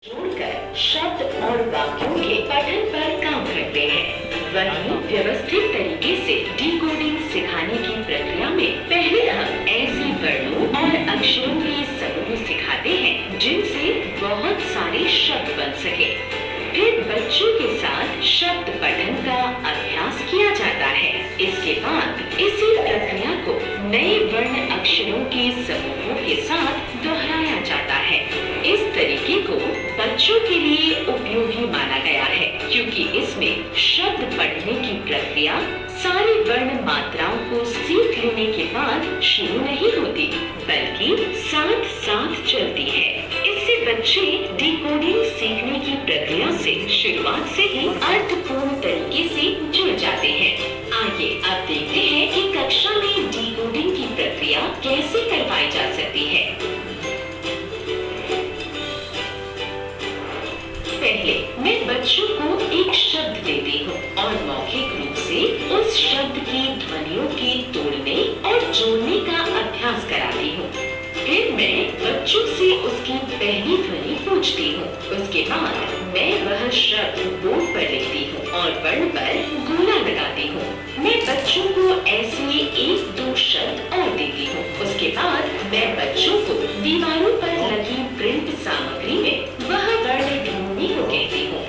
जोड़कर शब्द और वाक्यों के पठन पर काम करते हैं। वहीं व्यवस्थित तरीके से डिकोडिंग सिखाने की प्रक्रिया में पहले हम ऐसे वर्णों और अक्षरों के समूह सिखाते हैं जिनसे बहुत सारे शब्द बन सके। फिर बच्चों के साथ शब्द पठन का अभ्यास किया जाता है। इसके बाद इसी प्रक्रिया को नए वर्ण अक्षरों के समूहों के साथ दोहराया जाता है। इस तरीके को बच्चों के लिए उपयोगी माना गया है क्योंकि इसमें शब्द पढ़ने की प्रक्रिया सारी वर्ण मात्राओं को सीख लेने के बाद शुरू नहीं होती बल्कि साथ साथ चलती है। इससे बच्चे डिकोडिंग सीखने की प्रक्रिया से शुरुआत से ही अर्थपूर्ण तरीके से जुड़ जाते हैं। आइए अब देखते हैं कि कक्षा में डिकोडिंग की प्रक्रिया कैसे करवाई जा सकती है। पहले मैं बच्चों को एक शब्द देती हूँ और मौखिक रूप से उस शब्द की ध्वनियों के तोड़ने और जोड़ने का अभ्यास कराती हूँ। फिर मैं बच्चों से उसकी पहली ध्वनि पूछती हूँ। उसके बाद मैं वह शब्द बोर्ड पर लिखती हूँ और वर्ण पर गोला लगाती हूँ। मैं बच्चों को ऐसे एक दो शब्द और देती हूँ। उसके बाद मैं बच्चों को दीवारों पर लगी प्रिंट सामग्री में वह वर्ण ढूंढने को कहती हूँ।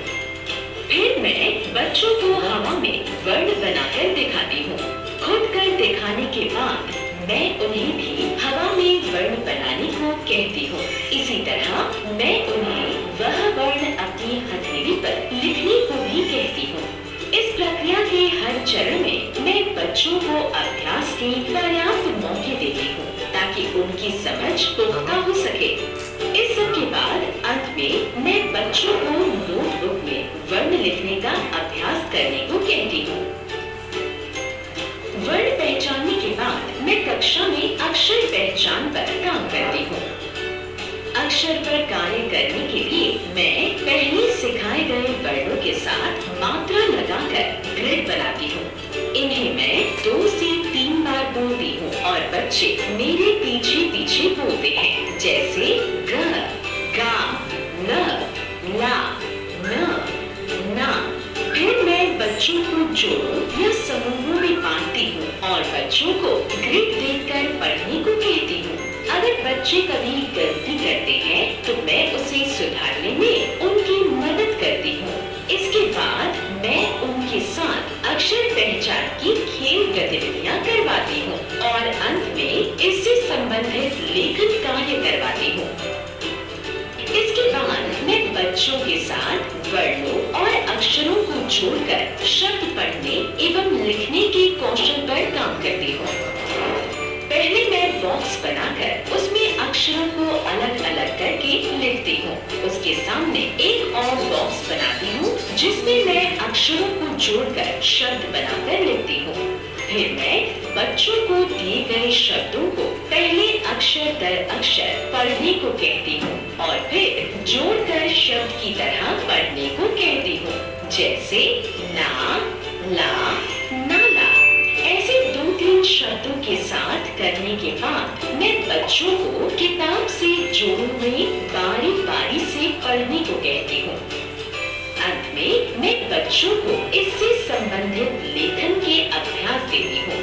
फिर मैं बच्चों को हवा में वर्ण बनाकर दिखाती हूँ। खुद कर दिखाने के बाद मैं उन्हें भी हवा में वर्ण बनाने को कहती हूँ। इसी तरह मैं उन्हें वह वर्ण अपनी हथेली पर लिखने को भी कहती हूँ। इस प्रक्रिया के हर चरण में मैं बच्चों को अभ्यास के पर्याप्त मौके देती हूँ ताकि उनकी समझ पुख्ता हो सके। इस सब के बाद अंत में मैं बच्चों को नोटबुक में वर्ण लिखने का अभ्यास करने को कहती हूँ। वर्ण पहचानने के बाद मैं कक्षा में अक्षर पहचान पर काम करती हूँ। अक्षर पर कार्य करने के लिए मैं पहले सिखाए गए वर्णों के साथ मात्रा लगाकर ग्रिड बनाती हूँ। इन्हें मैं 2 से 3 बार बोलती हूँ और बच्चे मेरे पीछे पीछे बोलते हैं, जैसे ग, गा, ल, ला, न, ना। फिर मैं बच्चों को जोड़ों या समूहों में बांटती हूँ और बच्चों को ग्रिड देखकर पढ़ने को कहती हूँ। अगर बच्चे कभी गलती करते हैं तो मैं उसे सुधारने में उनकी मदद करती हूँ। इसके बाद मैं उनके साथ अक्षर पहचान की खेल गतिविधियाँ करवाती हूँ और अंत में इससे संबंधित लेखन कार्य करवाती हूँ। इसके बाद मैं बच्चों के साथ वर्णों और अक्षरों को जोड़कर शब्द पढ़ने एवं लिखने के कौशल पर काम करती हूँ। पहले मैं बॉक्स बनाकर उसमें अक्षरों को अलग अलग करके लिखती हूँ। उसके सामने एक और बॉक्स बनाती हूँ जिसमें मैं अक्षरों को जोड़कर शब्द बनाकर लिखती हूँ। फिर मैं बच्चों को दिए गए शब्दों को पहले अक्षर दर अक्षर पढ़ने को कहती हूँ और फिर जोड़कर शब्द की तरह पढ़ने को कहती हूँ, जैसे ना, ला, नाला। ऐसे 2-3 शब्दों के साथ करने के बाद मैं बच्चों को किताब से जोड़ों में बारी बारी से पढ़ने को कहती हूँ। अंत में मैं बच्चों को इससे संबंधित लेखन के अभ्यास देती हूँ।